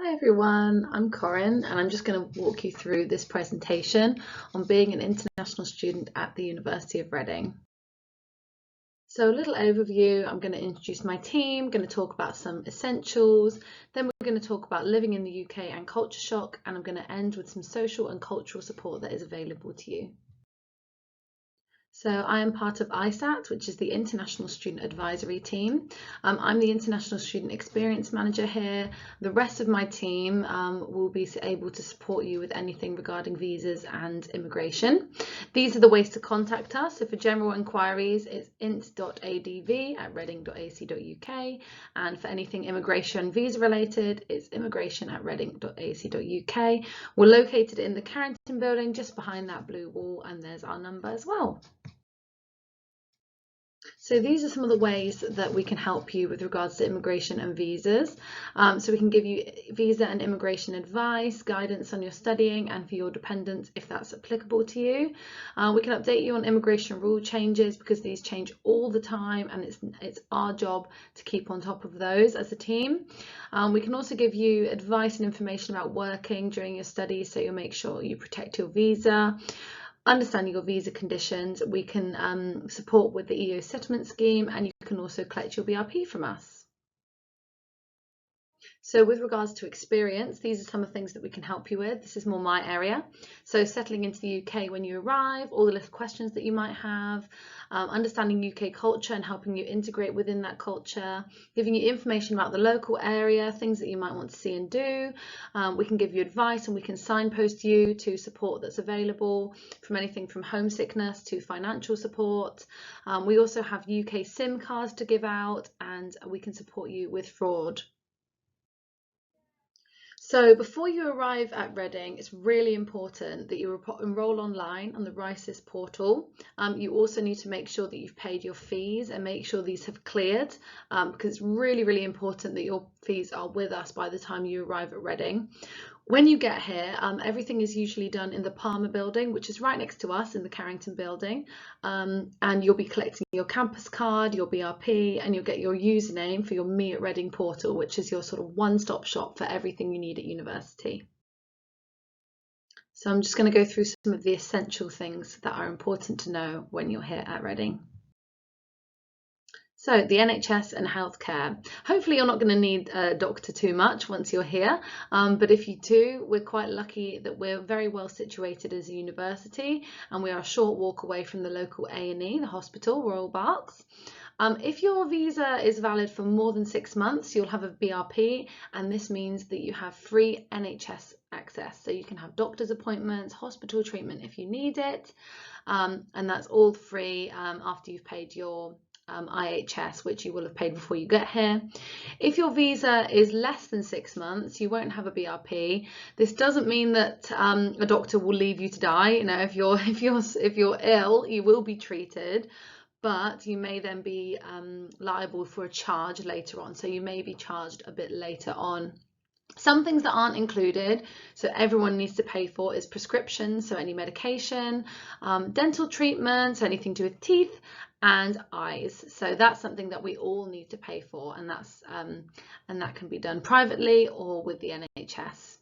Hi everyone, I'm Corinne and I'm just going to walk you through this presentation on being an international student at the University of Reading. So a little overview, I'm going to introduce my team, going to talk about some essentials, then we're going to talk about living in the UK and culture shock, and I'm going to end with some social and cultural support that is available to you. So I am part of ISAT, which is the International Student Advisory Team. I'm the International Student Experience Manager here. The rest of my team will be able to support you with anything regarding visas and immigration. These are the ways to contact us. So for general inquiries, it's int.adv@reading.ac.uk, and for anything immigration visa related, it's immigration@reading.ac.uk. We're located in the Carrington building, just behind that blue wall, and there's our number as well. So these are some of the ways that we can help you with regards to immigration and visas. So we can give you visa and immigration advice, guidance on your studying and for your dependents if that's applicable to you. We can update you on immigration rule changes because these change all the time, and it's our job to keep on top of those as a team. We can also give you advice and information about working during your studies, so you'll make sure you protect your visa. Understanding your visa conditions, we can support with the EU settlement scheme, and you can also collect your BRP from us. So with regards to experience, these are some of the things that we can help you with. This is more my area. So settling into the UK when you arrive, all the little questions that you might have, understanding UK culture and helping you integrate within that culture, giving you information about the local area, things that you might want to see and do. We can give you advice and we can signpost you to support that's available, from anything from homesickness to financial support. We also have UK SIM cards to give out, and we can support you with fraud. So before you arrive at Reading, it's really important that you enrol online on the RISIS portal. You also need to make sure that you've paid your fees and make sure these have cleared, because it's really, really important that your fees are with us by the time you arrive at Reading. When you get here, everything is usually done in the Palmer building, which is right next to us in the Carrington building, and you'll be collecting your campus card, your BRP, and you'll get your username for your Me at Reading portal, which is your sort of one-stop shop for everything you need at university. So I'm just going to go through some of the essential things that are important to know when you're here at Reading. So the NHS and healthcare. Hopefully you're not going to need a doctor too much once you're here, but if you do, we're quite lucky that we're very well situated as a university, and we are a short walk away from the local A&E, the hospital, Royal Berks. If your visa is valid for more than 6 months, you'll have a BRP, and this means that you have free NHS access. So you can have doctor's appointments, hospital treatment if you need it, and that's all free after you've paid your IHS, which you will have paid before you get here. If your visa is less than 6 months, you won't have a BRP. This doesn't mean that a doctor will leave you to die. You know, if you're ill, you will be treated, but you may then be liable for a charge later on. So you may be charged a bit later on. Some things that aren't included, so everyone needs to pay for, is prescriptions, so any medication, dental treatment, so anything to do with teeth, and eyes. So that's something that we all need to pay for, and that can be done privately or with the NHS.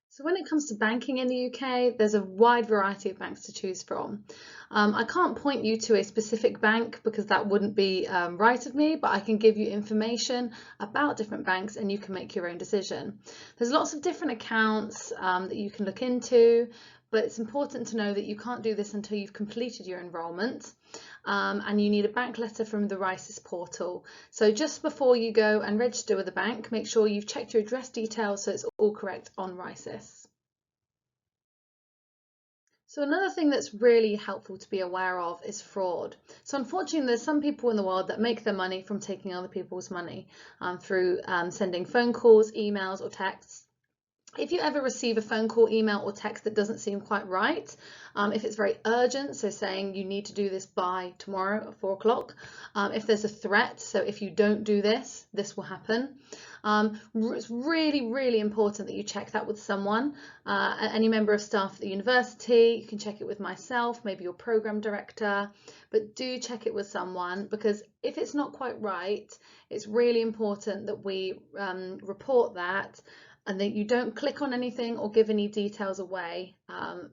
So when it comes to banking in the UK, there's a wide variety of banks to choose from. I can't point you to a specific bank because that wouldn't be right of me, but I can give you information about different banks and you can make your own decision. There's lots of different accounts that you can look into, but it's important to know that you can't do this until you've completed your enrolment. And you need a bank letter from the RISIS portal. So just before you go and register with the bank, make sure you've checked your address details so it's all correct on RISIS. So another thing that's really helpful to be aware of is fraud. So unfortunately, there's some people in the world that make their money from taking other people's money through sending phone calls, emails or texts. If you ever receive a phone call, email or text that doesn't seem quite right, if it's very urgent, so saying you need to do this by tomorrow at 4 o'clock, if there's a threat, so if you don't do this, this will happen. It's really, really important that you check that with someone, any member of staff at the university. You can check it with myself, maybe your program director, but do check it with someone, because if it's not quite right, it's really important that we report that, and that you don't click on anything or give any details away,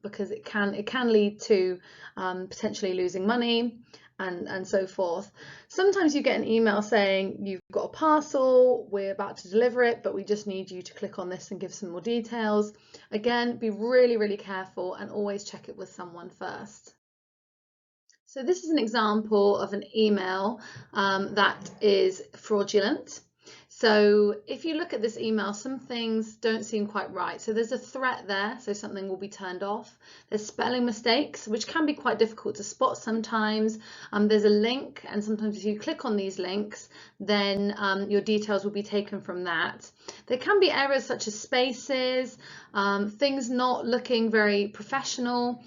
because it can lead to potentially losing money and so forth. Sometimes you get an email saying you've got a parcel, we're about to deliver it, but we just need you to click on this and give some more details. Again, be really, really careful and always check it with someone first. So this is an example of an email that is fraudulent. So if you look at this email, some things don't seem quite right. So there's a threat there, so something will be turned off. There's spelling mistakes, which can be quite difficult to spot sometimes. There's a link, and sometimes if you click on these links, then your details will be taken from that. There can be errors such as spaces, things not looking very professional.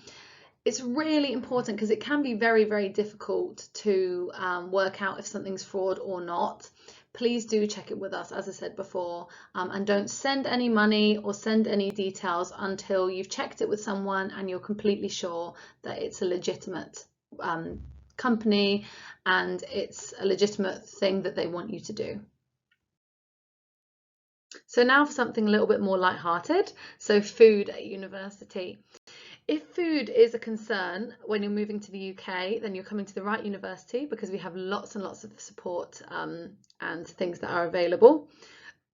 It's really important because it can be very, very difficult to work out if something's fraud or not. Please do check it with us, as I said before, and don't send any money or send any details until you've checked it with someone and you're completely sure that it's a legitimate company and it's a legitimate thing that they want you to do. So now for something a little bit more lighthearted. So food at university. If food is a concern when you're moving to the UK, then you're coming to the right university, because we have lots and lots of support and things that are available.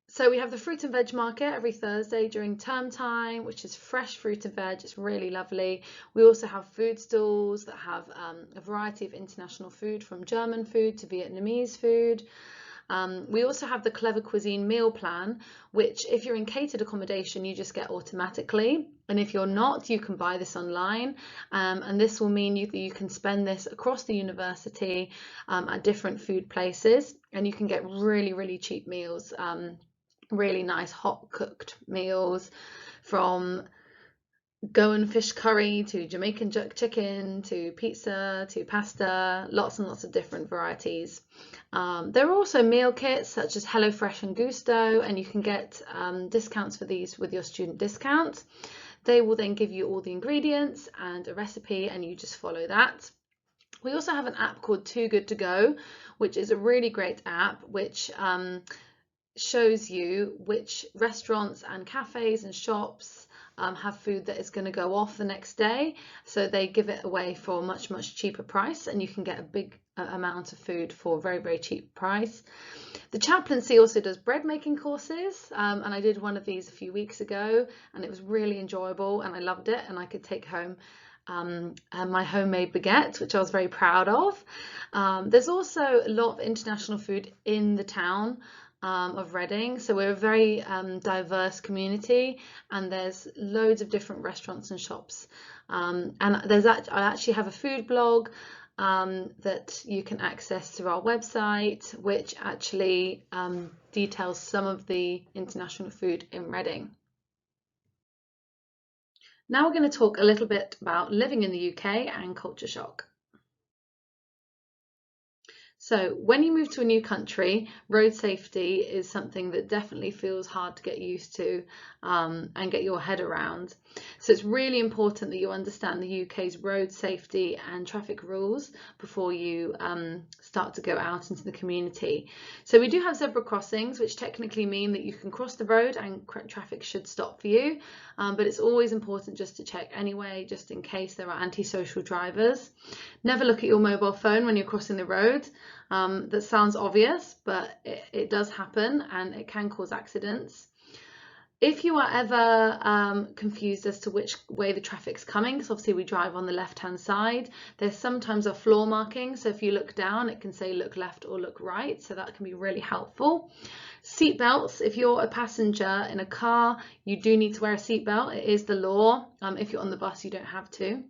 So we have the fruit and veg market every Thursday during term time, which is fresh fruit and veg. It's really lovely. We also have food stalls that have a variety of international food, from German food to Vietnamese food. We also have the Clever Cuisine meal plan, which if you're in catered accommodation, you just get automatically. And if you're not, you can buy this online. And this will mean that you can spend this across the university at different food places. And you can get really, really cheap meals, really nice hot cooked meals, from Goan fish curry to Jamaican jerk chicken to pizza to pasta, lots and lots of different varieties. There are also meal kits such as HelloFresh and Gusto, and you can get discounts for these with your student discount. They will then give you all the ingredients and a recipe, and you just follow that. We also have an app called Too Good To Go, which is a really great app which shows you which restaurants and cafes and shops have food that is going to go off the next day. So they give it away for a much, much cheaper price, and you can get a big amount of food for a very, very cheap price. The chaplaincy also does bread making courses, and I did one of these a few weeks ago, and it was really enjoyable and I loved it, and I could take home my homemade baguette, which I was very proud of. There's also a lot of international food in the town of Reading, so we're a very diverse community, and there's loads of different restaurants and shops, and I actually have a food blog that you can access through our website, which actually details some of the international food in Reading. Now we're going to talk a little bit about living in the UK and culture shock. So when you move to a new country, road safety is something that definitely feels hard to get used to and get your head around. So it's really important that you understand the UK's road safety and traffic rules before you start to go out into the community. So we do have zebra crossings, which technically mean that you can cross the road and traffic should stop for you, but it's always important just to check anyway, just in case there are antisocial drivers. Never look at your mobile phone when you're crossing the road. That sounds obvious, but it does happen, and it can cause accidents. If you are ever confused as to which way the traffic's coming, because obviously we drive on the left-hand side, there's sometimes a floor marking, so if you look down it can say look left or look right, so that can be really helpful. Seat belts. If you're a passenger in a car, you do need to wear a seatbelt. It is the law. If you're on the bus, you don't have to.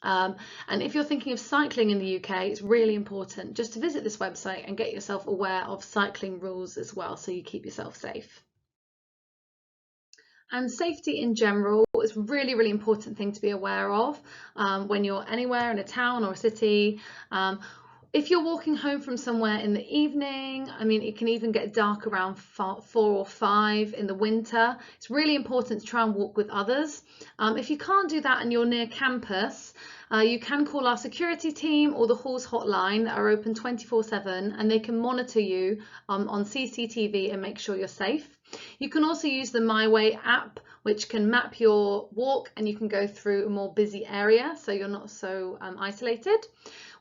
And if you're thinking of cycling in the UK, it's really important just to visit this website and get yourself aware of cycling rules as well, so you keep yourself safe. And safety in general is a really, really important thing to be aware of when you're anywhere in a town or a city. If you're walking home from somewhere in the evening, I mean, it can even get dark around 4 or 5 in the winter. It's really important to try and walk with others. If you can't do that and you're near campus, you can call our security team or the hall's hotline that are open 24/7, and they can monitor you on CCTV and make sure you're safe. You can also use the My Way app, which can map your walk, and you can go through a more busy area so you're not so isolated.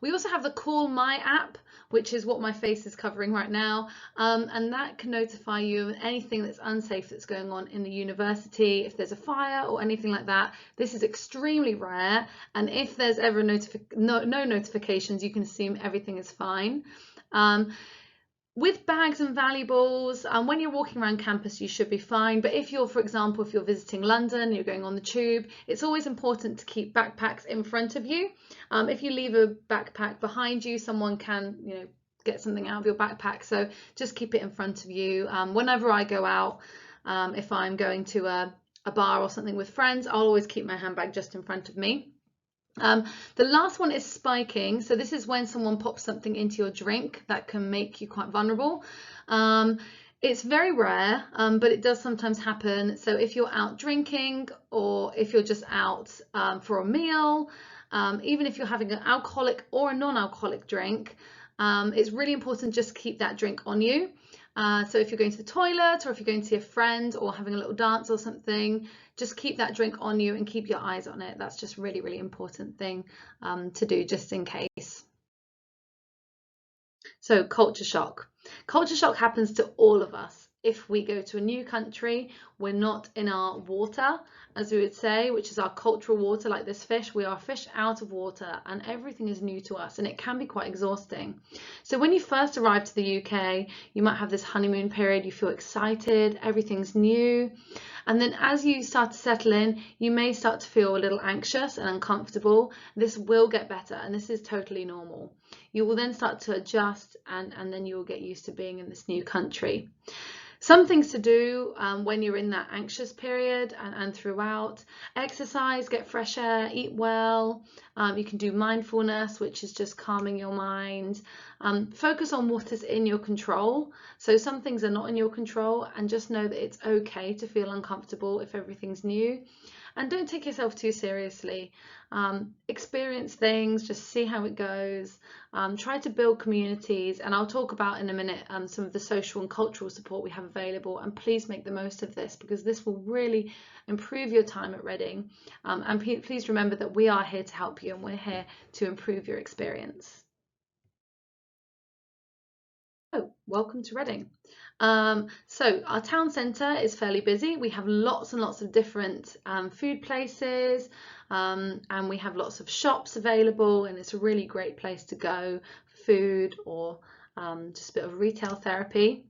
We also have the Call My app, which is what my face is covering right now, and that can notify you of anything that's unsafe that's going on in the university, if there's a fire or anything like that. This is extremely rare, and if there's ever no notifications, you can assume everything is fine. With bags and valuables, when you're walking around campus, you should be fine. But if you're, for example, if you're visiting London, you're going on the tube, it's always important to keep backpacks in front of you. If you leave a backpack behind you, someone can, get something out of your backpack. So just keep it in front of you. Whenever I go out, if I'm going to a bar or something with friends, I'll always keep my handbag just in front of me. The last one is spiking. So this is when someone pops something into your drink that can make you quite vulnerable. It's very rare, but it does sometimes happen. So if you're out drinking, or if you're just out for a meal, even if you're having an alcoholic or a non-alcoholic drink, it's really important just to keep that drink on you. So if you're going to the toilet, or if you're going to see a friend, or having a little dance or something, just keep that drink on you and keep your eyes on it. That's just really, really important thing to do, just in case. So culture shock. Culture shock happens to all of us. If we go to a new country, we're not in our water, as we would say, which is our cultural water, like this fish. We are fish out of water, and everything is new to us, and it can be quite exhausting. So when you first arrive to the UK, you might have this honeymoon period. You feel excited, everything's new. And then as you start to settle in, you may start to feel a little anxious and uncomfortable. This will get better, and this is totally normal. You will then start to adjust, and then you will get used to being in this new country. Some things to do when you're in that anxious period and throughout: exercise, get fresh air, eat well. You can do mindfulness, which is just calming your mind. Focus on what is in your control. So some things are not in your control, and just know that it's okay to feel uncomfortable if everything's new. And don't take yourself too seriously. Experience things, just see how it goes. Try to build communities, and I'll talk about in a minute some of the social and cultural support we have available, and please make the most of this, because this will really improve your time at Reading. And please remember that we are here to help you, and we're here to improve your experience. Oh, welcome to Reading. So our town centre is fairly busy. We have lots and lots of different food places, and we have lots of shops available, and it's a really great place to go for food, or just a bit of retail therapy.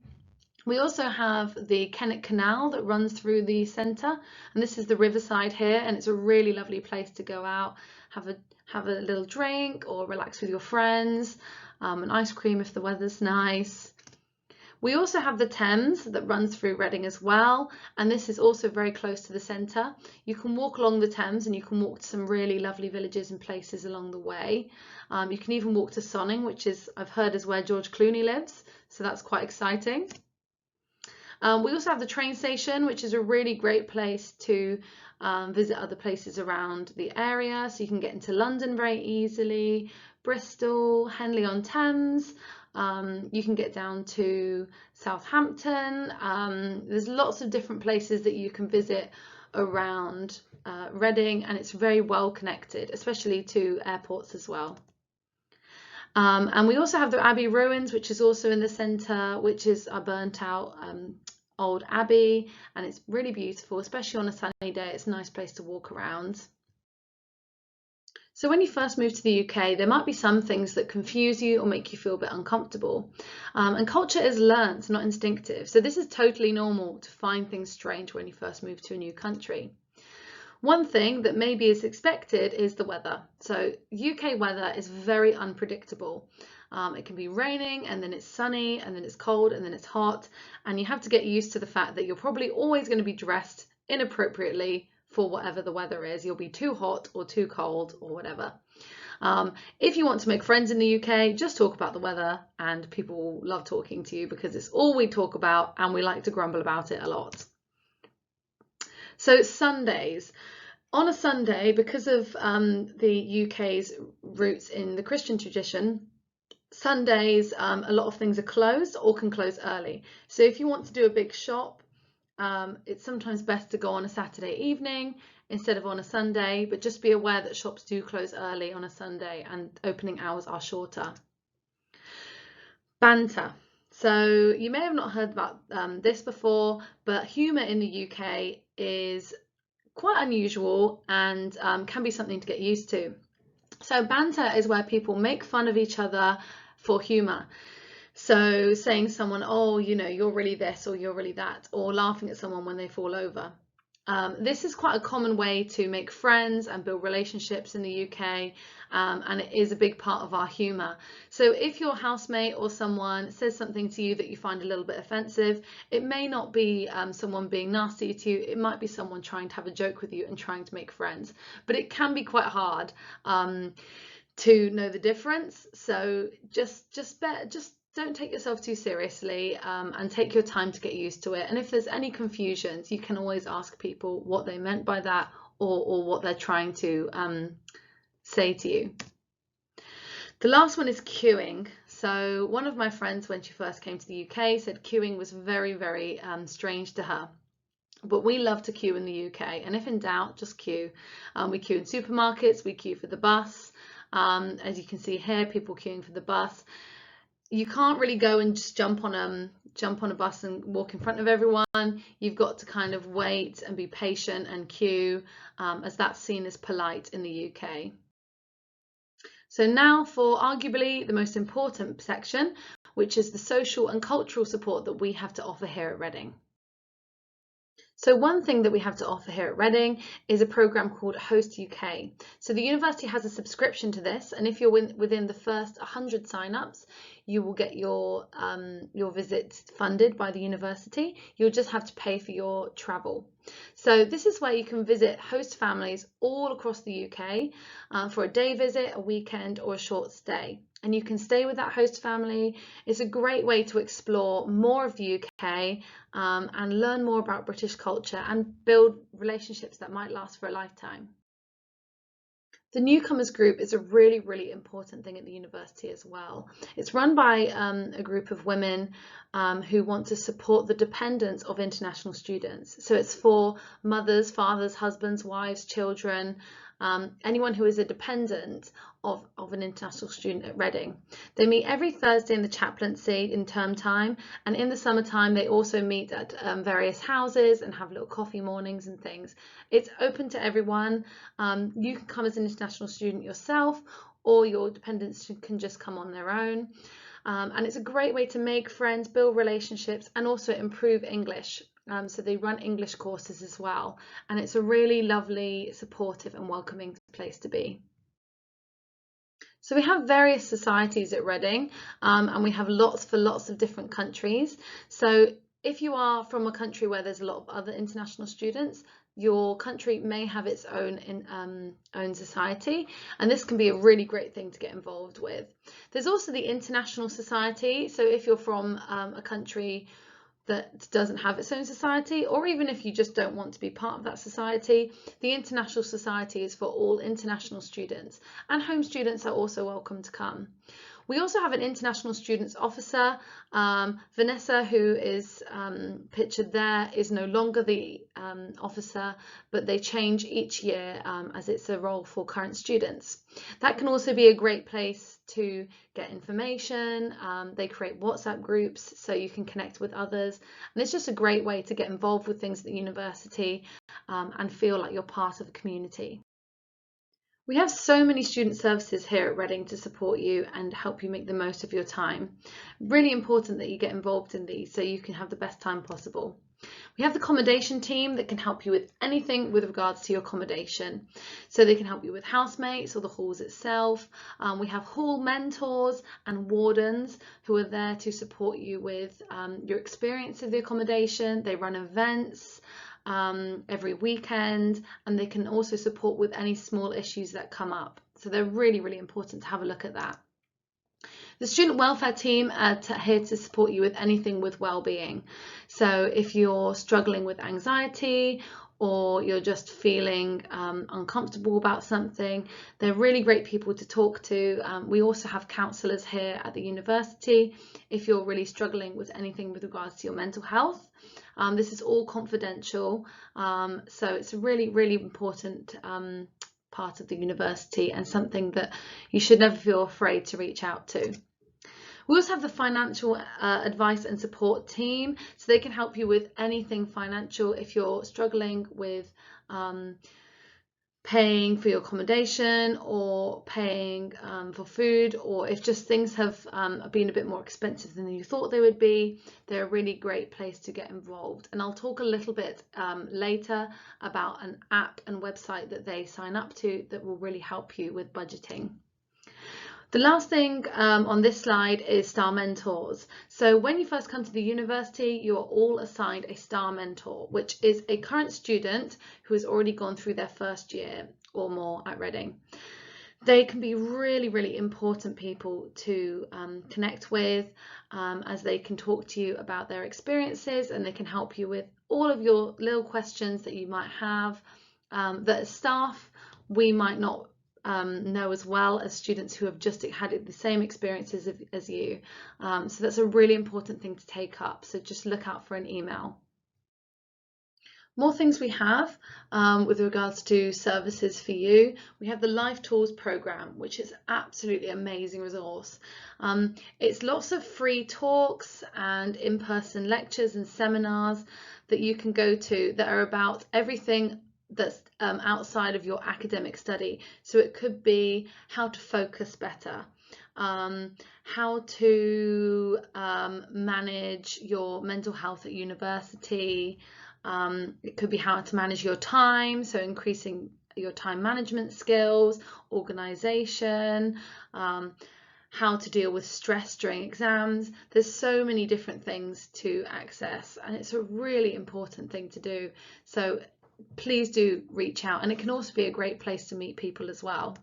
We also have the Kennet Canal that runs through the centre, and this is the riverside here, and it's a really lovely place to go out, have a little drink, or relax with your friends, an ice cream if the weather's nice. We also have the Thames that runs through Reading as well, and this is also very close to the centre. You can walk along the Thames, and you can walk to some really lovely villages and places along the way. You can even walk to Sonning, which is, I've heard, is where George Clooney lives, so that's quite exciting. We also have the train station, which is a really great place to visit other places around the area. So you can get into London very easily, Bristol, Henley-on-Thames. You can get down to Southampton. There's lots of different places that you can visit around Reading, and it's very well connected, especially to airports as well. And we also have the Abbey ruins, which is also in the centre, which is a burnt out old abbey, and it's really beautiful, especially on a sunny day. It's a nice place to walk around. So when you first move to the UK, there might be some things that confuse you or make you feel a bit uncomfortable. And culture is learnt, not instinctive. So this is totally normal to find things strange when you first move to a new country. One thing that maybe is expected is the weather. So UK weather is very unpredictable. It can be raining, and then it's sunny, and then it's cold, and then it's hot, and you have to get used to the fact that you're probably always going to be dressed inappropriately for whatever the weather is. You'll be too hot or too cold or whatever. If you want to make friends in the UK, just talk about the weather and people will love talking to you because it's all we talk about and we like to grumble about it a lot. So Sundays. On a Sunday, because of the UK's roots in the Christian tradition, Sundays, a lot of things are closed or can close early. So if you want to do a big shop, it's sometimes best to go on a Saturday evening instead of on a Sunday, but just be aware that shops do close early on a Sunday and opening hours are shorter. Banter. So you may have not heard about this before, but humour in the UK is quite unusual and can be something to get used to. So banter is where people make fun of each other for humour. So saying to someone, oh, you know, you're really this or you're really that, or laughing at someone when they fall over. This is quite a common way to make friends and build relationships in the UK, and it is a big part of our humour. So if your housemate or someone says something to you that you find a little bit offensive, it may not be someone being nasty to you, it might be someone trying to have a joke with you and trying to make friends. But it can be quite hard to know the difference. So just don't take yourself too seriously and take your time to get used to it. And if there's any confusions, you can always ask people what they meant by that or what they're trying to say to you. The last one is queuing. So one of my friends, when she first came to the UK, said queuing was very, very strange to her. But we love to queue in the UK, and if in doubt, just queue. We queue in supermarkets, we queue for the bus. As you can see here, people queuing for the bus. You can't really go and just jump on a bus and walk in front of everyone. You've got to kind of wait and be patient and queue, as that's seen as polite in the UK. So now for arguably the most important section, which is the social and cultural support that we have to offer here at Reading. So one thing that we have to offer here at Reading is a programme called Host UK. So the university has a subscription to this, and if you're within the first 100 sign-ups, you will get your visit funded by the university. You'll just have to pay for your travel. So this is where you can visit host families all across the UK for a day visit, a weekend, or a short stay. And you can stay with that host family. It's a great way to explore more of the UK and learn more about British culture and build relationships that might last for a lifetime. The Newcomers group is a really, really important thing at the university as well. It's run by a group of women who want to support the dependents of international students. So it's for mothers, fathers, husbands, wives, children, anyone who is a dependent of an international student at Reading. They meet every Thursday in the chaplaincy in term time, and in the summertime they also meet at various houses and have little coffee mornings and things. It's open to everyone. You can come as an international student yourself, or your dependents can just come on their own. And it's a great way to make friends, build relationships, and also improve English. So they run English courses as well, and it's a really lovely, supportive and welcoming place to be. So we have various societies at Reading, and we have lots of different countries. So if you are from a country where there's a lot of other international students, your country may have its own society, and this can be a really great thing to get involved with. There's also the International Society. So if you're from a country that doesn't have its own society, or even if you just don't want to be part of that society, the International Society is for all international students, and home students are also welcome to come. We also have an international students officer. Vanessa, who is pictured there, is no longer the officer, but they change each year as it's a role for current students. That can also be a great place to get information. They create WhatsApp groups so you can connect with others, and it's just a great way to get involved with things at the university and feel like you're part of a community. We have so many student services here at Reading to support you and help you make the most of your time. Really important that you get involved in these so you can have the best time possible. We have the accommodation team that can help you with anything with regards to your accommodation. So they can help you with housemates or the halls itself. We have hall mentors and wardens who are there to support you with your experience of the accommodation. They run events. every weekend, and they can also support with any small issues that come up. So they're really, really important to have a look at that. The student welfare team are here to support you with anything with well-being. So if you're struggling with anxiety or you're just feeling uncomfortable about something, they're really great people to talk to. We also have counsellors here at the university if you're really struggling with anything with regards to your mental health. This is all confidential, so it's a really, really important part of the university and something that you should never feel afraid to reach out to. We also have the financial advice and support team, so they can help you with anything financial if you're struggling with paying for your accommodation or paying for food, or if just things have been a bit more expensive than you thought they would be. They're a really great place to get involved, and I'll talk a little bit later about an app and website that they sign up to that will really help you with budgeting. The last thing on this slide is STAR mentors. So when you first come to the university, you are all assigned a STAR mentor, which is a current student who has already gone through their first year or more at Reading. They can be really, really important people to connect with, as they can talk to you about their experiences, and they can help you with all of your little questions that you might have that as staff we might not know as well as students who have just had the same experiences as you. So that's a really important thing to take up. So just look out for an email. More things we have with regards to services for you. We have the Life Tools program, which is absolutely amazing resource. It's lots of free talks and in-person lectures and seminars that you can go to that are about everything that's outside of your academic study. So it could be how to focus better, how to manage your mental health at university. It could be how to manage your time, so increasing your time management skills, organisation, how to deal with stress during exams. There's so many different things to access, and it's a really important thing to do. So please do reach out, and it can also be a great place to meet people as well.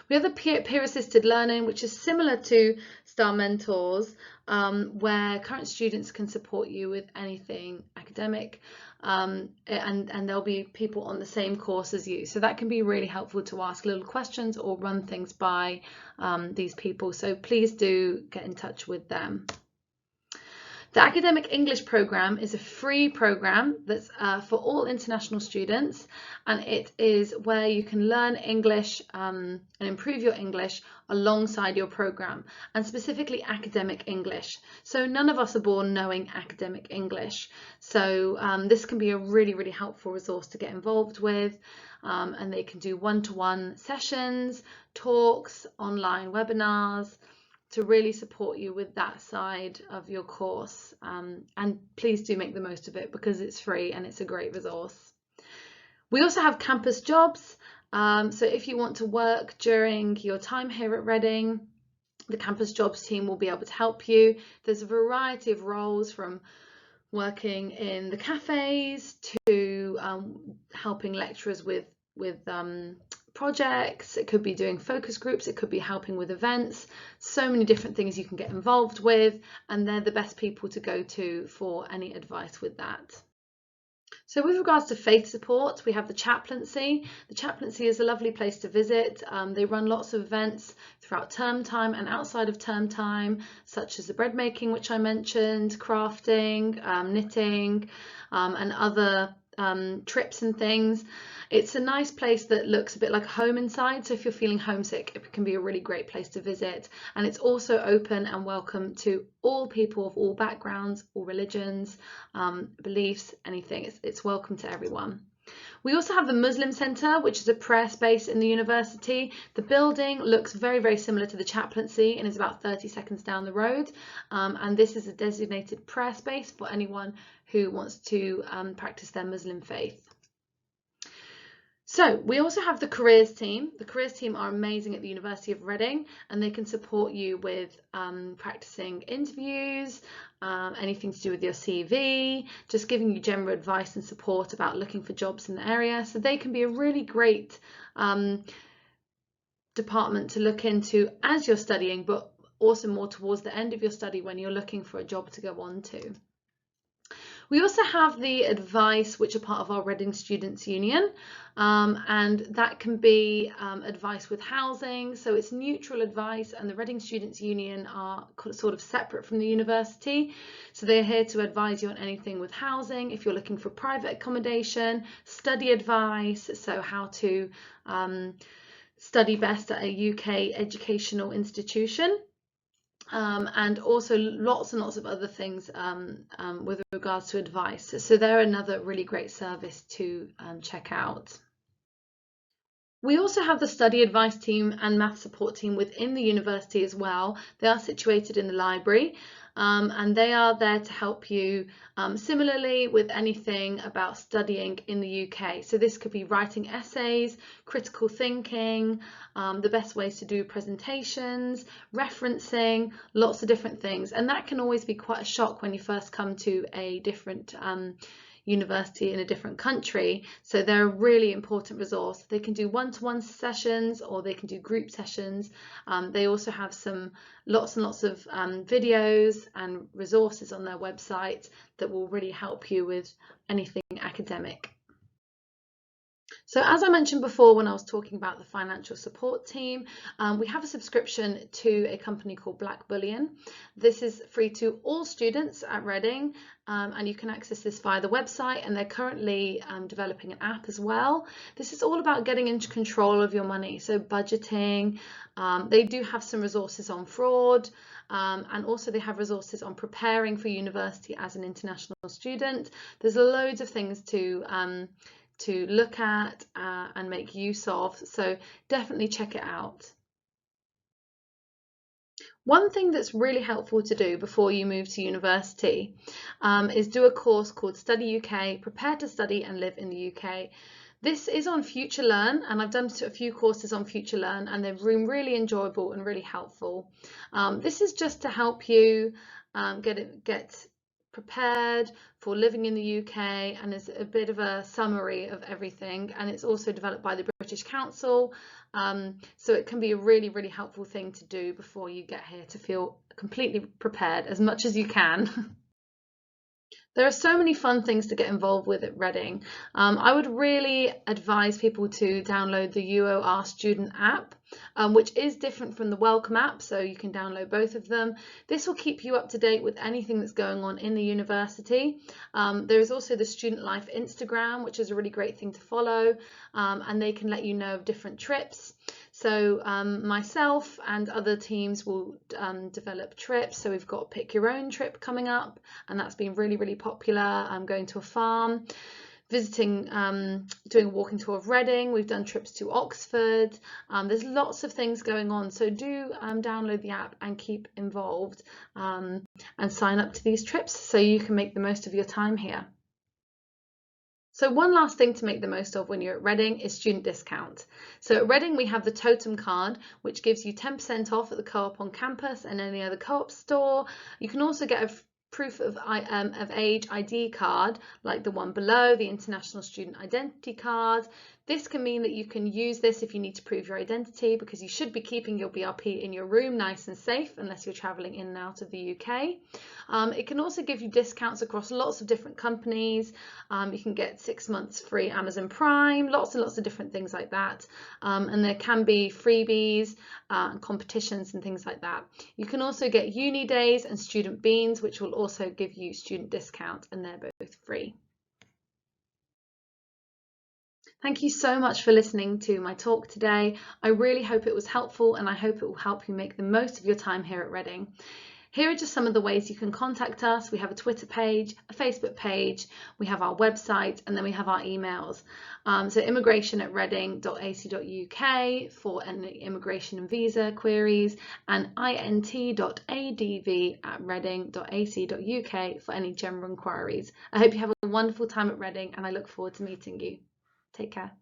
We have the peer-assisted learning, which is similar to STAR Mentors, where current students can support you with anything academic, and there'll be people on the same course as you. So that can be really helpful to ask little questions or run things by these people. So please do get in touch with them. The Academic English program is a free program that's for all international students, and it is where you can learn English and improve your English alongside your program, and specifically academic English. So none of us are born knowing academic English. So this can be a really, really helpful resource to get involved with, and they can do one-to-one sessions, talks, online webinars, to really support you with that side of your course, and please do make the most of it because it's free and it's a great resource. We also have campus jobs, so if you want to work during your time here at Reading, the campus jobs team will be able to help you. There's a variety of roles, from working in the cafes to helping lecturers with projects. It could be doing focus groups, it could be helping with events. So many different things you can get involved with, and they're the best people to go to for any advice with that. So with regards to faith support, we have the chaplaincy. The chaplaincy is a lovely place to visit. They run lots of events throughout term time and outside of term time, such as the bread making, which I mentioned, crafting, knitting, and other trips and things. It's a nice place that looks a bit like a home inside, so if you're feeling homesick, it can be a really great place to visit. And it's also open and welcome to all people of all backgrounds, all religions, beliefs, anything. It's welcome to everyone. We also have the Muslim Centre, which is a prayer space in the university. The building looks very, very similar to the chaplaincy and is about 30 seconds down the road. And this is a designated prayer space for anyone who wants to practice their Muslim faith. So we also have the careers team. The careers team are amazing at the University of Reading, and they can support you with practicing interviews, anything to do with your CV, just giving you general advice and support about looking for jobs in the area. So they can be a really great department to look into as you're studying, but also more towards the end of your study when you're looking for a job to go on to. We also have the advice, which are part of our Reading Students' Union, and that can be advice with housing. So it's neutral advice, and the Reading Students' Union are sort of separate from the university. So they're here to advise you on anything with housing, if you're looking for private accommodation, study advice, so how to study best at a UK educational institution. And also lots and lots of other things with regards to advice. So they're another really great service to check out. We also have the study advice team and math support team within the university as well. They are situated in the library, and they are there to help you similarly with anything about studying in the UK. So this could be writing essays, critical thinking, the best ways to do presentations, referencing, lots of different things. And that can always be quite a shock when you first come to a different university in a different country. So they're a really important resource. They can do one-to-one sessions, or they can do group sessions. They also have lots and lots of videos and resources on their website that will really help you with anything academic. So as I mentioned before when I was talking about the financial support team, we have a subscription to a company called Blackbullion. This is free to all students at Reading, and you can access this via the website, and they're currently developing an app as well. This is all about getting into control of your money, so budgeting. They do have some resources on fraud, and also they have resources on preparing for university as an international student. There's loads of things to look at and make use of, so definitely check it out. One thing that's really helpful to do before you move to university is do a course called Study UK, Prepare to Study and Live in the UK. This is on Future Learn, and I've done a few courses on Future Learn, and they've been really enjoyable and really helpful. This is just to help you get prepared for living in the UK, and it's a bit of a summary of everything, and it's also developed by the British Council, so it can be a really, really helpful thing to do before you get here to feel completely prepared as much as you can. There are so many fun things to get involved with at Reading. I would really advise people to download the UOR student app, which is different from the Welcome app, so you can download both of them. This will keep you up to date with anything that's going on in the university. There is also the Student Life Instagram, which is a really great thing to follow, and they can let you know of different trips. So myself and other teams will develop trips. So we've got Pick Your Own trip coming up, and that's been really, really popular. I'm going to a farm, visiting, doing a walking tour of Reading. We've done trips to Oxford. There's lots of things going on. So do download the app and keep involved and sign up to these trips so you can make the most of your time here. So one last thing to make the most of when you're at Reading is student discount. So at Reading we have the Totem card, which gives you 10% off at the Co-op on campus and any other Co-op store. You can also get a proof of age ID card like the one below, the International Student Identity Card. This can mean that you can use this if you need to prove your identity, because you should be keeping your BRP in your room nice and safe unless you're travelling in and out of the UK. It can also give you discounts across lots of different companies. You can get 6 months free Amazon Prime, lots and lots of different things like that. And there can be freebies and competitions and things like that. You can also get uni days and student beans, which will also give you student discount, and they're both free. Thank you so much for listening to my talk today. I really hope it was helpful, and I hope it will help you make the most of your time here at Reading. Here are just some of the ways you can contact us. We have a Twitter page, a Facebook page, we have our website, and then we have our emails. So immigration@reading.ac.uk for any immigration and visa queries, and int.adv@reading.ac.uk for any general inquiries. I hope you have a wonderful time at Reading, and I look forward to meeting you. Take care.